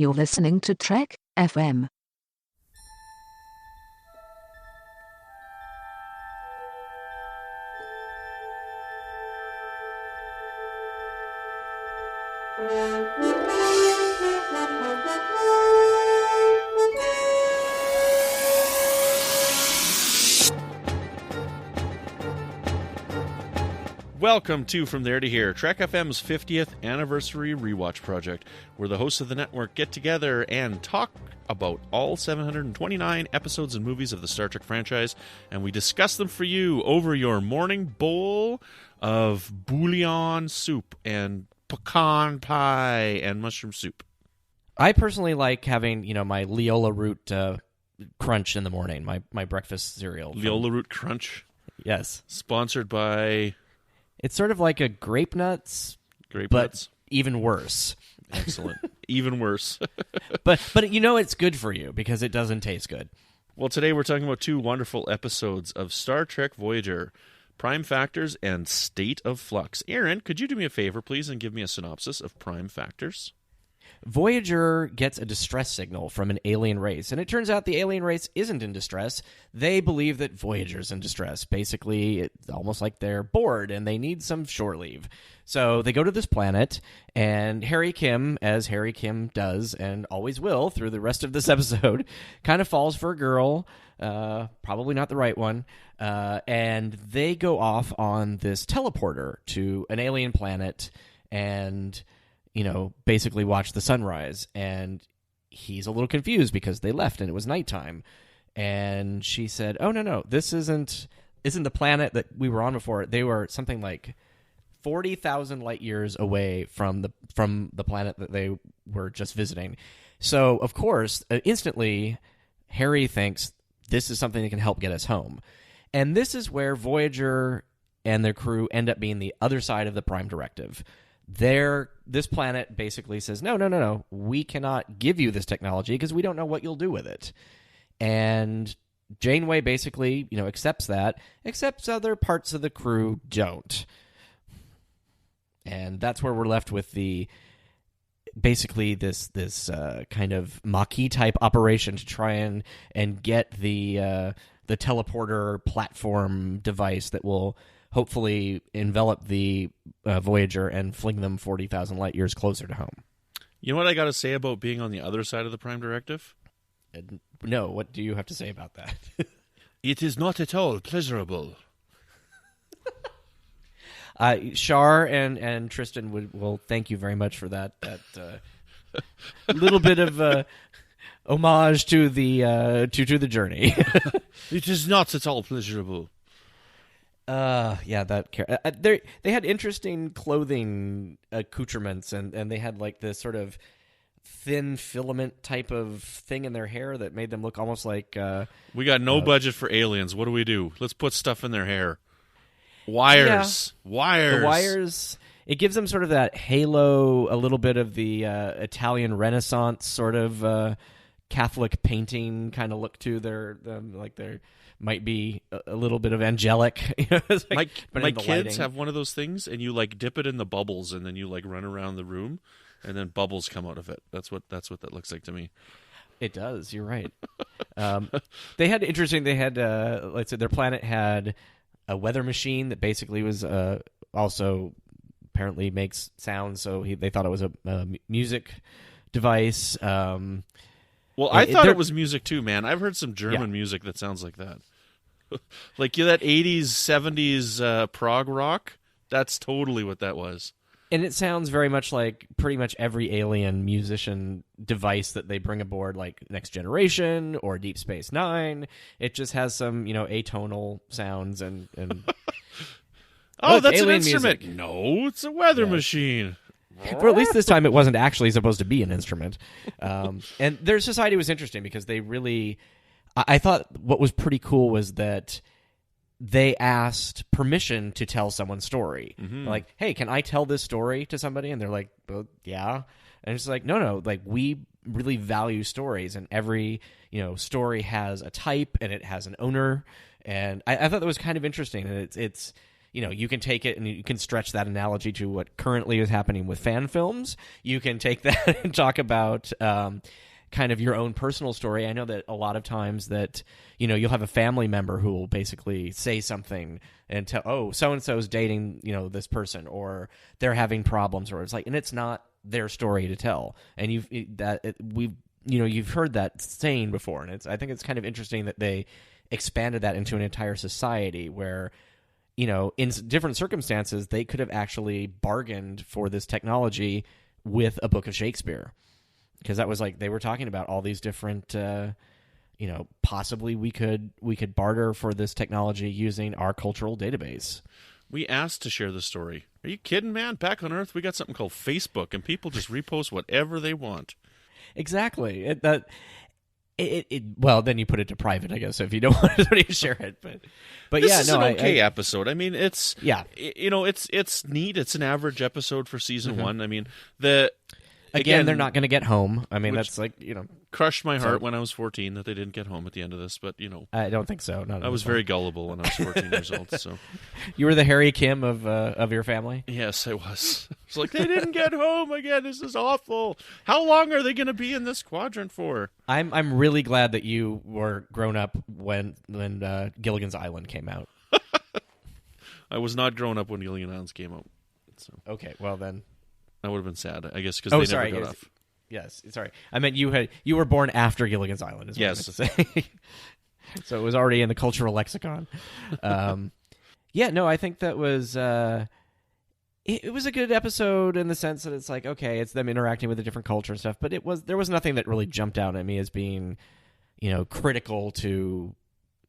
You're listening to Trek FM. Welcome to From There to Here, Trek FM's 50th anniversary rewatch project, where the hosts of the network get together and talk about all 729 episodes and movies of the Star Trek franchise, and we discuss them for you over your morning bowl of bouillon soup and pecan pie and mushroom soup. I personally like having, my Leola root crunch in the morning, my breakfast cereal. Leola root crunch? Yes. Sponsored by... It's sort of like a grape nuts, but even worse. Excellent. Even worse. but it's good for you because it doesn't taste good. Well, today we're talking about two wonderful episodes of Star Trek Voyager, Prime Factors and State of Flux. Aaron, could you do me a favor, please, and give me a synopsis of Prime Factors? Voyager gets a distress signal from an alien race, and it turns out the alien race isn't in distress. They believe that Voyager's in distress. Basically, it's almost like they're bored and they need some shore leave. So they go to this planet, and Harry Kim, as Harry Kim does and always will through the rest of this episode, kind of falls for a girl, probably not the right one, and they go off on this teleporter to an alien planet and... basically watch the sunrise, and he's a little confused because they left and it was nighttime. And she said, "Oh no, this isn't the planet that we were on before. They were something like 40,000 light years away from the planet that they were just visiting." So of course, instantly, Harry thinks this is something that can help get us home, and this is where Voyager and their crew end up being the other side of the Prime Directive. This planet basically says, no, we cannot give you this technology because we don't know what you'll do with it. And Janeway basically, accepts that, except other parts of the crew don't. And that's where we're left with basically this kind of Maquis-type operation to try and get the teleporter platform device that will hopefully envelop the Voyager and fling them 40,000 light years closer to home. You know what I got to say about being on the other side of the Prime Directive? No, what do you have to say about that? It is not at all pleasurable. Shar and Tristan will thank you very much for that little bit of homage to the journey. It is not at all pleasurable. They had interesting clothing accoutrements, and they had like this sort of thin filament type of thing in their hair that made them look almost like... we got no budget for aliens. What do? Let's put stuff in their hair. Wires. The wires. It gives them sort of that halo, a little bit of the Italian Renaissance sort of Catholic painting kind of look to their might be a little bit of angelic. My kids have one of those things, and you dip it in the bubbles, and then you run around the room, and then bubbles come out of it. That's what that looks like to me. It does. You're right. They had let's say their planet had a weather machine that basically was also apparently makes sound. So they thought it was a music device. Well, I thought it was music too, man. I've heard some German music that sounds like that. Like that 80s, 70s prog rock. That's totally what that was. And it sounds very much like pretty much every alien musician device that they bring aboard, like Next Generation or Deep Space Nine. It just has some, atonal sounds and oh, that's an instrument. Music. No, it's a weather machine. Well, at least this time it wasn't actually supposed to be an instrument. And their society was interesting because they really... I thought what was pretty cool was that they asked permission to tell someone's story. Mm-hmm. Like, hey, can I tell this story to somebody? And they're like, well, yeah. And it's like, no, we really value stories, and every story has a type and it has an owner. And I thought that was kind of interesting. And it's you can take it and you can stretch that analogy to what currently is happening with fan films. You can take that and talk about kind of your own personal story. I know that a lot of times that, you'll have a family member who will basically say something and tell, oh, so-and-so's dating, this person, or they're having problems, or it's like, and it's not their story to tell. And you've heard that saying before. And I think it's kind of interesting that they expanded that into an entire society where, in different circumstances, they could have actually bargained for this technology with a book of Shakespeare. Because that was like, they were talking about all these different, possibly we could barter for this technology using our cultural database. We asked to share the story. Are you kidding, man? Back on Earth, we got something called Facebook, and people just repost whatever they want. Exactly. Well, then you put it to private, I guess, so if you don't want somebody to share it. But this is an okay episode. I mean, it's it's neat. It's an average episode for season one. I mean, Again, they're not going to get home. I mean, that's like, crushed my heart when I was 14 that they didn't get home at the end of this, but, I don't think so. I was very gullible when I was 14 years old, so. You were the Harry Kim of your family? Yes, I was. It's like, they didn't get home again. This is awful. How long are they going to be in this quadrant for? I'm really glad that you were grown up when Gilligan's Island came out. I was not grown up when Gilligan's Island came out. So. Okay, well then. That would have been sad, I guess, because they never got off. Yes, sorry. I meant you were born after Gilligan's Island, is what I meant to say. So it was already in the cultural lexicon. I think that was... It was a good episode in the sense that it's like, okay, it's them interacting with a different culture and stuff, but there was nothing that really jumped out at me as being, critical to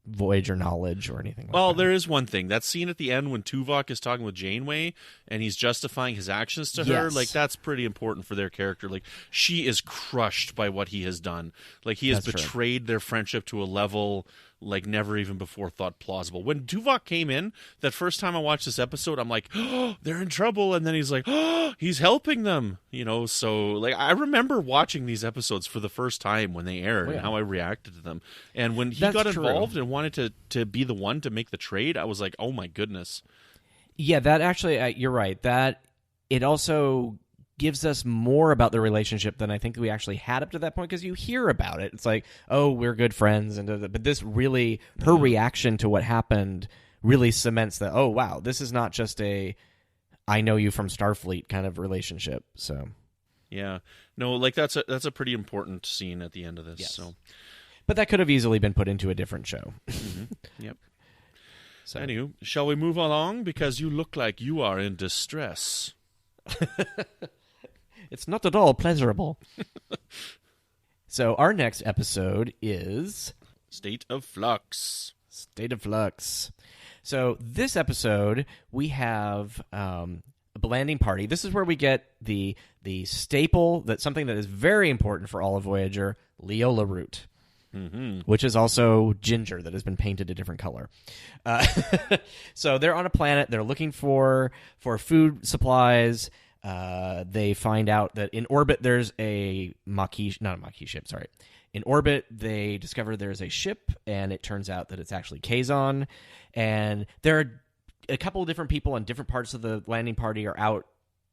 Voyager knowledge or anything like that. Well, there is one thing. That scene at the end when Tuvok is talking with Janeway and he's justifying his actions to her, like, that's pretty important for their character. Like, she is crushed by what he has done. Like, he has betrayed their friendship to a level like never even before thought plausible. When Tuvok came in, that first time I watched this episode, I'm like, oh, they're in trouble. And then he's like, oh, he's helping them. So like I remember watching these episodes for the first time when they aired and how I reacted to them. And when he got involved and wanted to be the one to make the trade, I was like, oh my goodness. Yeah, that actually, you're right. That it also gives us more about the relationship than I think we actually had up to that point, because you hear about it. It's like, oh, we're good friends, but this really, her reaction to what happened really cements that, oh, wow, this is not just a I know you from Starfleet kind of relationship. So, yeah. No, like that's a pretty important scene at the end of this. Yes. So, but that could have easily been put into a different show. Mm-hmm. Yep. So. Anywho, shall we move along? Because you look like you are in distress. It's not at all pleasurable. So our next episode is... State of Flux. State of Flux. So this episode, we have a landing party. This is where we get the staple, that's something that is very important for all of Voyager, Leola Root. Mm-hmm. Which is also ginger that has been painted a different color. So they're on a planet. They're looking for food supplies. They find out that in orbit there's a Maquis, not a Maquis ship, sorry. In orbit, they discover there's a ship, and it turns out that it's actually Kazon. And there are a couple of different people on different parts of the landing party are out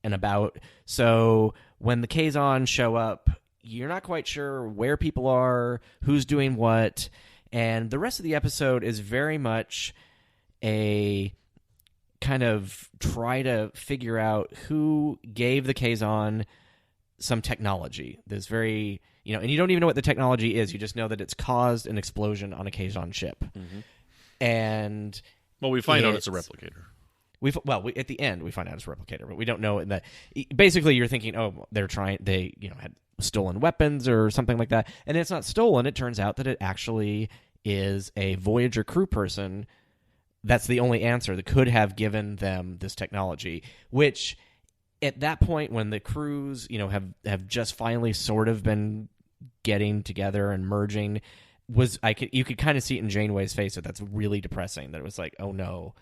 and about. So when the Kazon show up, you're not quite sure where people are, who's doing what, and the rest of the episode is very much a kind of try to figure out who gave the Kazon some technology. There's very, and you don't even know what the technology is. You just know that it's caused an explosion on a Kazon ship. Mm-hmm. And... Well, we find out it's a replicator. At the end, we find out it's a replicator, but we don't know that. Basically, you're thinking, oh, they had stolen weapons or something like that, and it's not stolen. It turns out that it actually is a Voyager crew person. That's the only answer that could have given them this technology, which at that point when the crews have just finally sort of been getting together and merging, you could kind of see it in Janeway's face that that's really depressing, that it was like, oh no,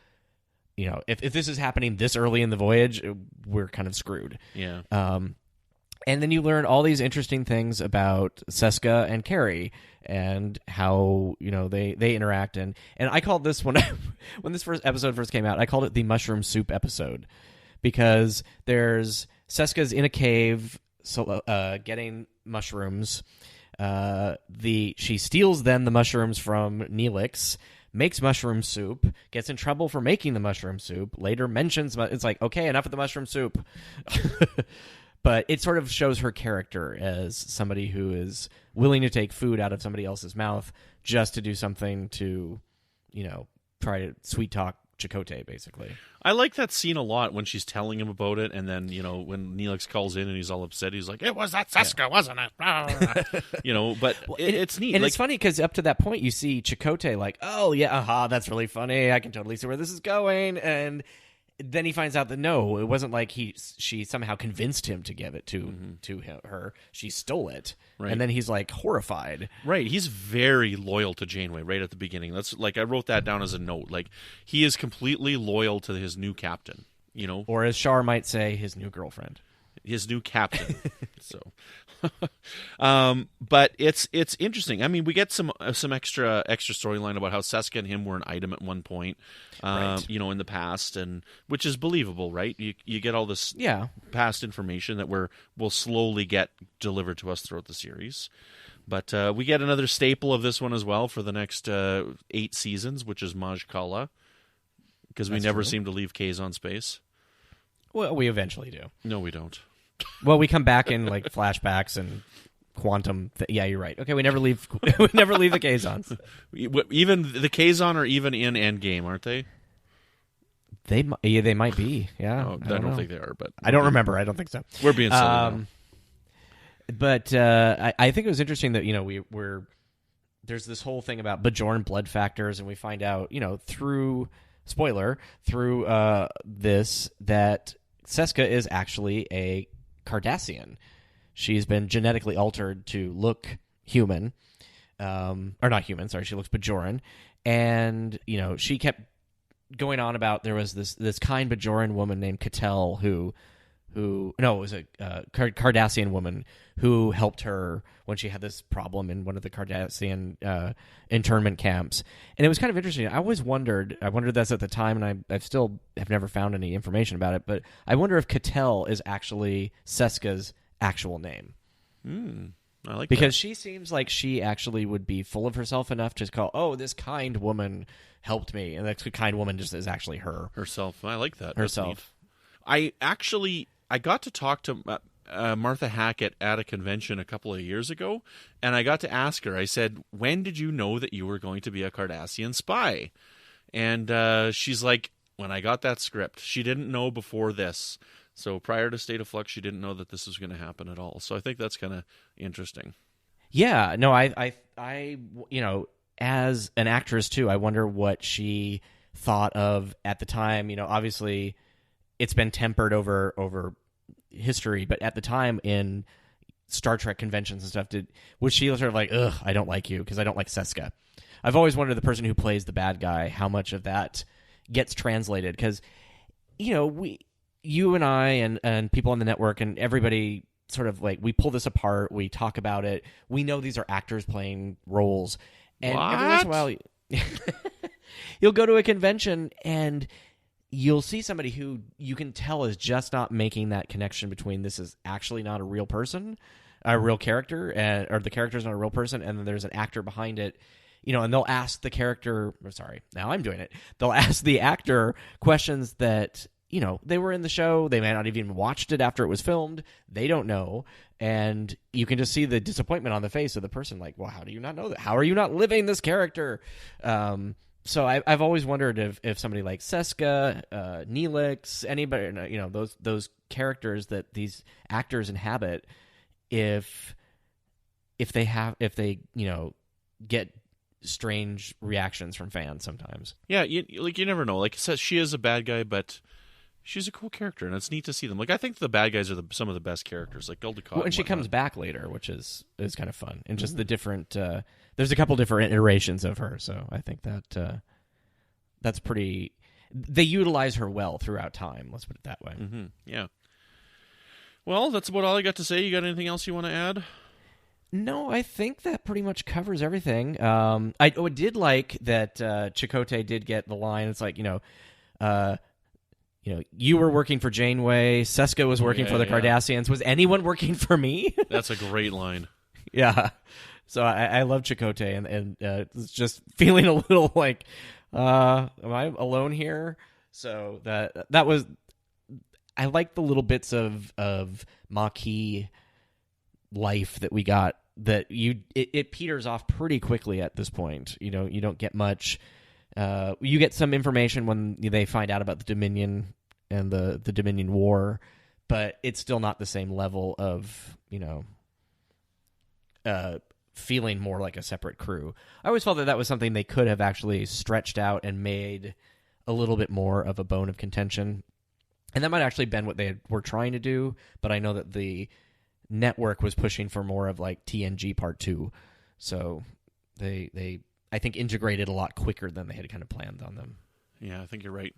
if this is happening this early in the voyage, we're kind of screwed. Yeah. And then you learn all these interesting things about Seska and Carrie and how, they interact. And I called this one, when this first episode first came out, I called it the mushroom soup episode, because there's Seska's in a cave getting mushrooms. She steals then the mushrooms from Neelix, makes mushroom soup, gets in trouble for making the mushroom soup, later mentions, it's like, okay, enough of the mushroom soup. But it sort of shows her character as somebody who is willing to take food out of somebody else's mouth just to do something to, try to sweet talk Chakotay, basically. I like that scene a lot when she's telling him about it, and then, when Neelix calls in and he's all upset, he's like, it was that Seska, wasn't it? But it's neat. And it's funny because up to that point, you see Chakotay like, oh, yeah, that's really funny. I can totally see where this is going. And then he finds out that no, it wasn't like she somehow convinced him to give it to her. She stole it, right. And then he's like horrified. Right, he's very loyal to Janeway right at the beginning. That's like I wrote that down as a note. Like he is completely loyal to his new captain. Or as Shar might say, his new girlfriend, his new captain. So, but it's interesting. I mean, we get some extra storyline about how Seska and him were an item at one point, right. In the past, and which is believable, right? You get all this past information that will slowly get delivered to us throughout the series. But we get another staple of this one as well for the next 8 seasons, which is Maj Kala, because we never seem to leave Kazon space. Well, we eventually do. No, we don't. Well, we come back in like flashbacks and quantum. Yeah, you're right. Okay, we never leave. We never leave the Kazons. Even the Kazon are even in Endgame, aren't they? They might be. Yeah, oh, I don't think they are, but I don't remember. I don't think so. We're being silly now. But I think it was interesting that there's this whole thing about Bajoran blood factors, and we find out through this that Seska is actually a Cardassian. She's been genetically altered to look human, or not human. Sorry, she looks Bajoran, and she kept going on about there was this kind Bajoran woman named Cattell who it was a Cardassian woman who helped her when she had this problem in one of the Cardassian internment camps. And it was kind of interesting. I wondered this at the time, and I still have never found any information about it, but I wonder if Cattell is actually Seska's actual name. I like because that. She seems like she actually would be full of herself enough to call, this kind woman helped me, and that kind woman just is actually herself. I like that. Herself. I got to talk to Martha Hackett at a convention a couple of years ago, and I got to ask her, I said, when did you know that you were going to be a Cardassian spy? And she's like, when I got that script. She didn't know before this. So prior to State of Flux, she didn't know that this was going to happen at all. So I think that's kind of interesting. Yeah, no, I as an actress too, I wonder what she thought of at the time. Obviously it's been tempered over history, but at the time in Star Trek conventions and stuff, was she sort of like, ugh, I don't like you because I don't like Seska? I've always wondered the person who plays the bad guy, how much of that gets translated, because you and I and people on the network and everybody sort of like, we pull this apart, we talk about it, we know these are actors playing roles, and every once in a while you'll go to a convention and you'll see somebody who you can tell is just not making that connection between this is actually not a real person, a real character, or the character is not a real person, and then there's an actor behind it, and they'll ask the character, now I'm doing it, they'll ask the actor questions that, they were in the show, they may not have even watched it after it was filmed, they don't know, and you can just see the disappointment on the face of the person, like, well, how do you not know that? How are you not living this character? So I've always wondered if somebody like Seska, Neelix, anybody, those characters that these actors inhabit, if they get strange reactions from fans sometimes. Yeah, you never know. Like it says, she is a bad guy, but she's a cool character, and it's neat to see them. Like I think the bad guys are some of the best characters, like Gul Dukat. Well, and she comes back later, which is kind of fun, and just the different. There's a couple different iterations of her, so I think that's pretty. They utilize her well throughout time. Let's put it that way. Mm-hmm. Yeah. Well, that's about all I got to say. You got anything else you want to add? No, I think that pretty much covers everything. I did like that Chakotay did get the line. It's like, you were working for Janeway. Seska was working for the Cardassians. Was anyone working for me? That's a great line. Yeah. So I love Chakotay, and it's just feeling a little like, am I alone here? So that was, I like the little bits of Maquis life that we got. That it peters off pretty quickly at this point. You don't get much. You get some information when they find out about the Dominion and the Dominion War, but it's still not the same level of feeling more like a separate crew. I always felt that was something they could have actually stretched out and made a little bit more of a bone of contention. And that might actually been what they were trying to do, but I know that the network was pushing for more of like TNG Part 2. So they I think integrated a lot quicker than they had kind of planned on them. Yeah, I think you're right.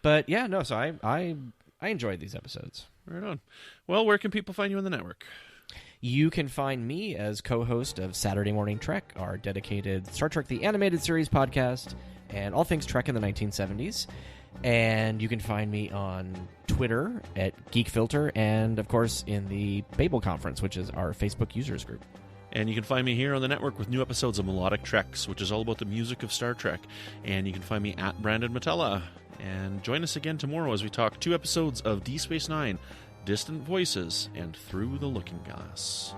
But yeah, no, so I enjoyed these episodes. Right on. Well, where can people find you on the network? You can find me as co-host of Saturday Morning Trek, our dedicated Star Trek the Animated Series podcast, and all things Trek in the 1970s. And you can find me on Twitter at GeekFilter, and of course in the Babel Conference, which is our Facebook users group. And you can find me here on the network with new episodes of Melodic Treks, which is all about the music of Star Trek. And you can find me at Brandon-Mutala. And join us again tomorrow as we talk 2 episodes of D Space Nine, Distant Voices, and Through the Looking Glass.